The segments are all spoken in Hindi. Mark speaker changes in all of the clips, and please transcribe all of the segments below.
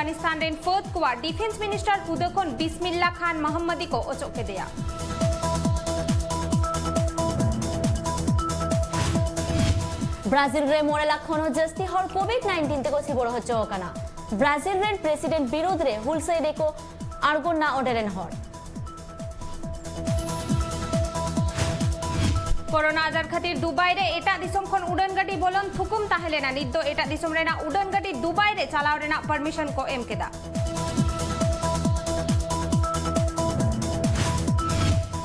Speaker 1: अफगानिस्तान रेन फोर्थ कुआ डिफेंस मिनिस्टर हुदखन बिस्मिल्ला खान मोहम्मदी को ओचोके दिया
Speaker 2: ब्राजिल रे मोरे लाखों जस्ती हर कोविड-19 ते को सिबोर हच्चो काना ब्राजिल रे प्रेसिडेंट विरोध रे हुलसे देखो आर्गोन ना ओडेरेन हर
Speaker 1: कोरोना आजार खातिर दुबई रे एटा दिसम खन उड़न गाड़ी बोलन थुकुम ताहेलेना निद्दो एटा दिसम रेना उड़न गाड़ी दुबई रे चालाव रेना परमिशन को एम केदा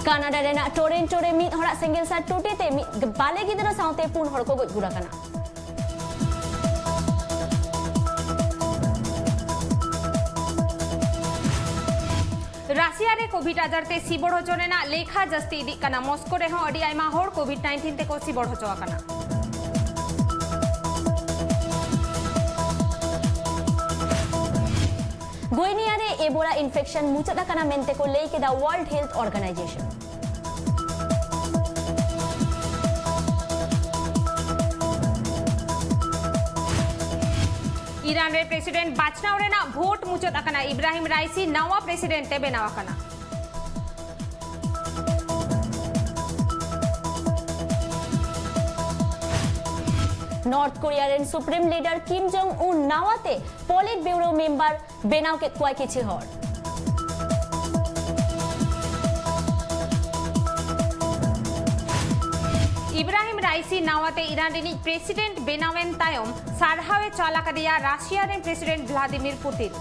Speaker 2: कनाडा रेना टोरेंटो रे मिद हड़ा सिंगल सा टूटेते बाले गिदरा साउते पुन हड़ को गज गुरा कना
Speaker 1: राशिया रे कोविड आजार ते सिबोड़ होचोनेना लेखा जस्ती इदी कना मॉस्को रे हो अडी आइमा होड़ कोविड-19 ते को सिबोड़ होचो कना
Speaker 2: गोइनिया रे एबोला इन्फेक्शन मुचदा कना मेंते को लेके the world health organization
Speaker 1: Iran रे प्रेसिडेंट बाचनाव रेना वोट मुचद अकना इब्राहिम राइसी नवा प्रेसिडेंट ते बेनाव अकना
Speaker 2: नॉर्थ कोरिया रे supreme leader Kim Jong Un नवाते पॉलिट ब्यूरो मेंबर बेनाव के क्वाई किछि हर
Speaker 1: इब्राहिम राइसी नवाते ईरान रेनी प्रेसिडेंट बेनावेन तायम सारहावे चालाका दिया राशिया रे प्रेसिडेंट व्लादिमीर पुतिन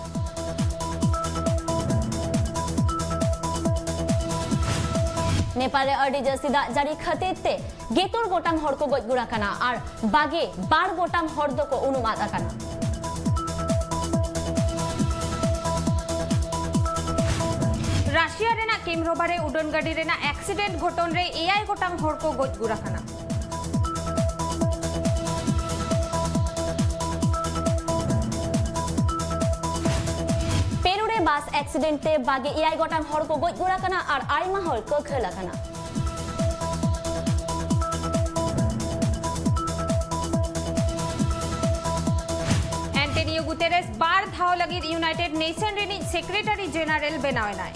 Speaker 2: नेपाल रे अडी जसीदा जारी खतेते गेतुर गोटांग हड़ को गज गुरा कना और बागे बार गोटांग हड़ दो को उनुमाद अकना
Speaker 1: राशिया रेना केमरोबारे उड़न गाड़ी रेना एक्सीडेंट घटन रे एआई गोटांग हड़ को गज गुरा कना
Speaker 2: बास एक्सीडेंट ते बागे एआई गोटांग हड़ को गज गुरा कना और आइमा हड़ को खला कना
Speaker 1: एंटोनियो गुतेरेस बार धाव लगी यूनाइटेड नेशन रेनी सेक्रेटरी जनरल बेनावेनाय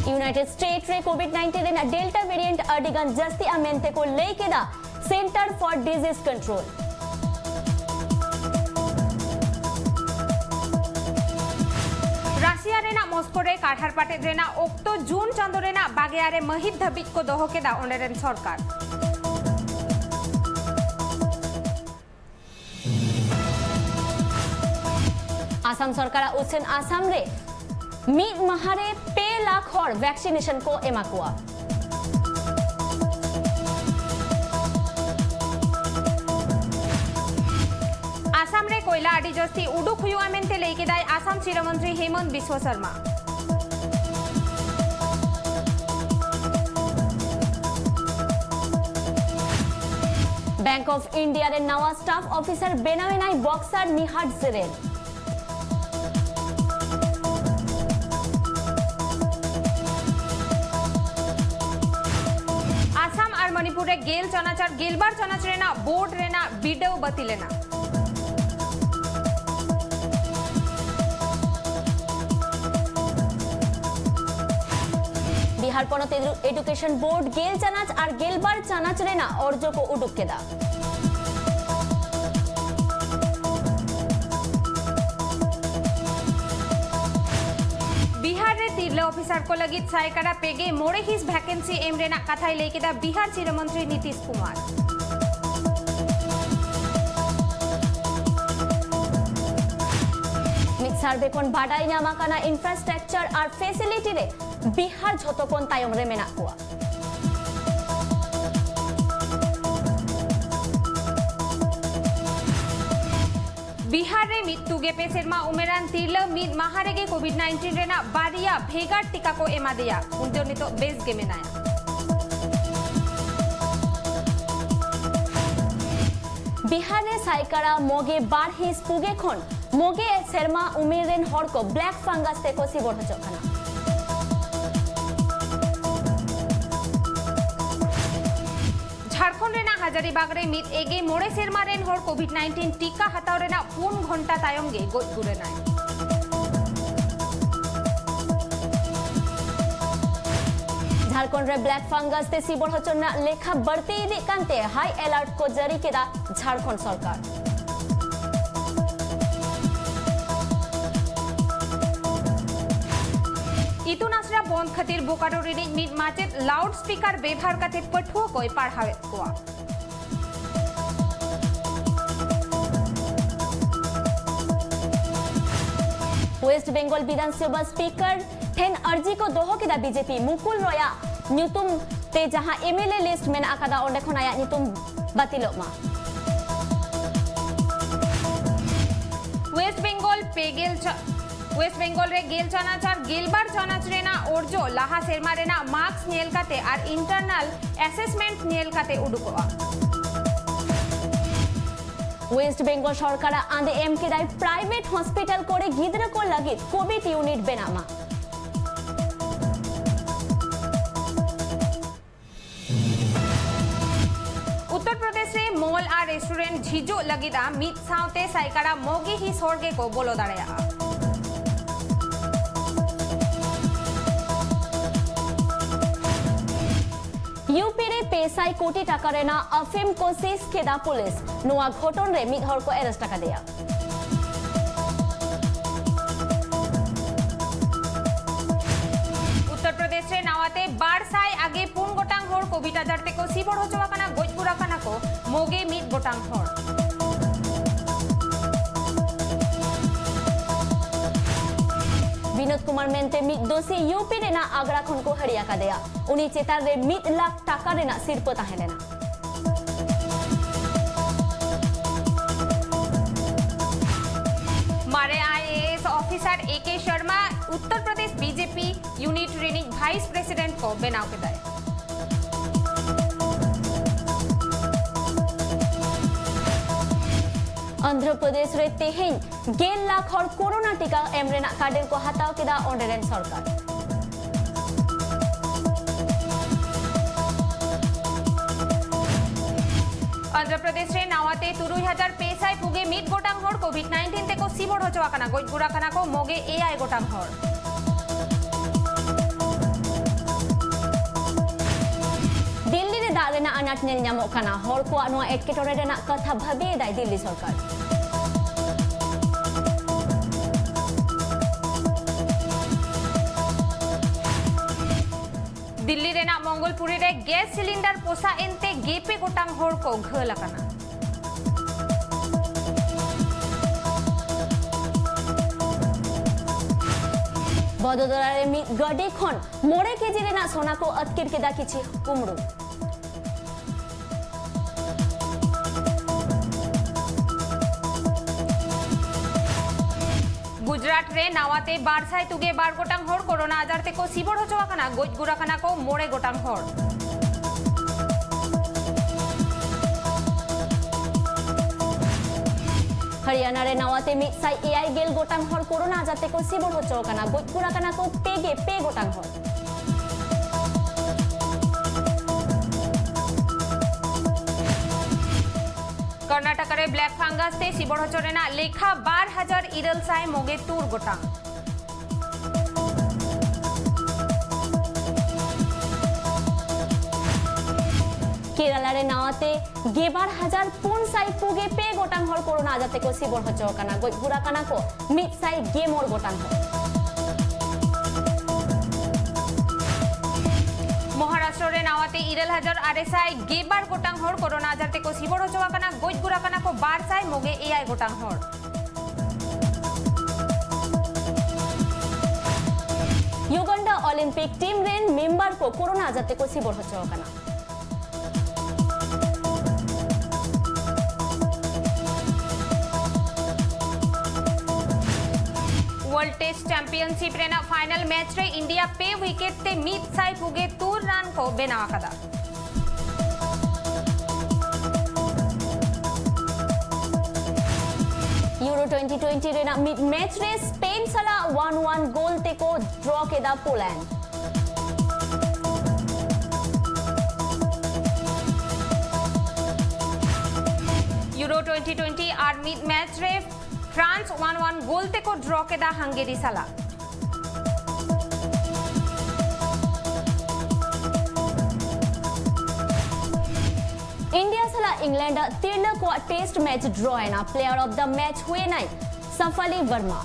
Speaker 2: यूनाइटेड स्टेट रे कोविड-19 रेना डेल्टा वेरिएंट अडिगन जस्ती अमेंते को लेके the centre for disease control
Speaker 1: Russia रेना मॉस्को रे काठार पाटे रेना ओक्तो जून चांदो रेना बागेयारे महित धबित को दोहो के दा ओंडेरेन सरकार
Speaker 2: आसाम सरकार उछेन आसाम रे मिद महारे 2 लाख हड़ वैक्सीनेशन को एमाकुआ
Speaker 1: आसाम रे कोयला आडी जस्ती उडुक हुआ मेंते लेके दाय आसाम श्रम मंत्री Himanta Biswa Sarma
Speaker 2: bank of India रे नवा स्टाफ ऑफिसर बेनावेनाई बॉक्सर निहाट जिरेन
Speaker 1: आसाम और मणिपुर रे गेल चनाचर गेलबार चनाचर रेना बोर्ड रेना बीडो बतिलेना
Speaker 2: बिहार पनत एडुकेशन बोर्ड गेल चनाच और गेलबार चनाच रेना अर्जो को उडुक केदा
Speaker 1: बिहार रे तिरले ऑफिसर को लगी सायकारा पेगे मोड़े हिस वैकेंसी एम रेना कथाई लेके दा बिहार श्रम मंत्री नीतीश कुमार
Speaker 2: सार्वे कोन बाडाई नामा काना इंफ्रास्ट्रक्चर और फैसिलिटी रे बिहार झोतो कोन तायम रे मेना हुआ
Speaker 1: बिहार रे मृत्यु गे पेसेरमा उमेरान तिरल मिद महारेगे कोविड-19 रेना बारिया भेगार टीका को एमा दिया उनते नितो बेस गे मेनाया
Speaker 2: बिहार रे साइकारा मोगे बार हिस पुगे खन मोगे शर्मा उमेरेन हड़ को ब्लैक फंगस ते को सिबोड़ हचोखाना
Speaker 1: हजारीबाग रे मित एगे मोड़े सेरमा रेन हर कोविड-19 टीका हताव रेना 4 घंटा तायम गे गोज गुरेनाय।
Speaker 2: झारखंड रे ब्लैक फंगस ते सिबड़ हचना लेखा बढ़ती इदी कांते हाई अलर्ट को जारी केदा झारखंड सरकार।
Speaker 1: इतुन आसरा बंद खातिर बोकारो रे मित माचेत लाउड स्पीकर व्यवहार करते पठुआ कोई पढ़ावे कोआ।
Speaker 2: वेस्ट बंगाल विधानसभा स्पीकर ठेन अर्जी को दोहो केदा बीजेपी मुकुल रॉया न्यूतुम ते जहां एमएलए लिस्ट में आकादा ओंडे खन आया न्यूतुम बातिलोग मा।
Speaker 1: वेस्ट बेंगल रे गेल चनाचार गेलबार चनाच रेना ओरजो लाहा सेरमा रेना मार्क्स नेल काते आर इंटरनल असेसमेंट नेल काते उडुकोआ।
Speaker 2: वेस्ट बेंगल सरकार आंदे एम केदाय प्राइवेट हॉस्पिटल कोरे गिद्रा को लगित कोविड यूनिट बेनामा। उत्तर प्रदेश रे मॉल आ रेस्टोरेंट झिजो लगिदा मित साउते साइकारा मोगी ही सोरगे को बोलो दाड़ेया। यूपी रे पेसाई कोटी टाका रेना अफीम को सीज केदा पुलिस नुआ घटन रे मिद हर को अरेस्ट टाका दिया। उत्तर प्रदेश रे नावाते 12 साय आगे 4 गोटांग हर कोविड आजार ते को सिबड़ होचवा काना गोजपुरा काना को मोगे मिद गोटांग हर। विनोद कुमार मेंते मिद दोषी यूपी रेना आगरा खन को हरिया का दिया उनी चेतार रे 1 लाख टाका रेना सिरपो ताहेलेना। मारे IAS officer A K Sharma Uttar Pradesh BJP unit training vice president को बनाव के दाए। आंध्र प्रदेश रे तेहें 1 लाख हर कोरोना टीका एमरेना कार्डेन को हटाव केदा ओंडेरेन सरकार। आंध्र प्रदेश रे नावाते 3000 पेसाई पुगे मित गोटांग हर कोविड-19 ते को सिबड़ होचवा काना गोजगुरा काना को मोगे एआई गोटांग हर। दिल्ली रे दालेना अनाट नेल न्यामो काना हर को अनुआ एटकेटोरे रेना कथा भाबे दाय दिल्ली सरकार। दिल्ली रेना मंगलपुरी रे गैस सिलेंडर पोसा एनते गेपे गोटांग हर को घला काना। बदोदरा रे मि गडी खन मोड़े केजी रेना सोना को अतकिर केदा किछि कुमड़ू। गुजरात रे नावाते 12 साय तुगे 12 गोटांग हर कोरोना आजार ते को सिबड़ होचवा काना गोजगुरा काना को मोड़े गोटांग हर। हरियाणा रे नावाते 1 साय एआई गेल गोटांग हर कोरोना आजार ते को सिबड़ होचवा काना गोजगुरा काना को पेगे पे गोटांग हर। कर्नाटक रे ब्लैक फंगस ते सिबड़ होचरेना लेखा 12000 इरल साय मोगे तूर गोटांग। केरला रे नावाते 12000 पुन साय पुगे पे गोटांग हर कोरोना आजार ते को सिबड़ होचवा काना गोजगुरा काना को 1 साय गेमोर गोटांग हर। महाराष्ट्र रे नावाते 11000 आरएसआई गेबार गोटांग हर कोरोना आजार ते को सिबड़ होचवा काना गोजगुरा काना को 12 साय मोगे एआई गोटांग हर। युगांडा ओलंपिक टीम रेन मेंबर को कोरोना आजार ते को सिबड़ होचवा काना। वर्ल्ड टेस्ट चैंपियनशिप रेना फाइनल मैच रे इंडिया पे विकेट ते मित साय पुगे तूर रन को बेनावा कदा। यूरो 2020 रेना मित मैच रे स्पेन सला 1-1 गोल ते को ड्रॉ केदा पोलैंड।
Speaker 1: यूरो 2020 आर मिड मैच रे फ्रांस 1-1 गोल ते को ड्रॉ के दा हंगेरी साला
Speaker 2: इंडिया साला इंग्लैंड 3 को टेस्ट मैच ड्रॉ है ना प्लेयर ऑफ द मैच हुए नहीं सफली वर्मा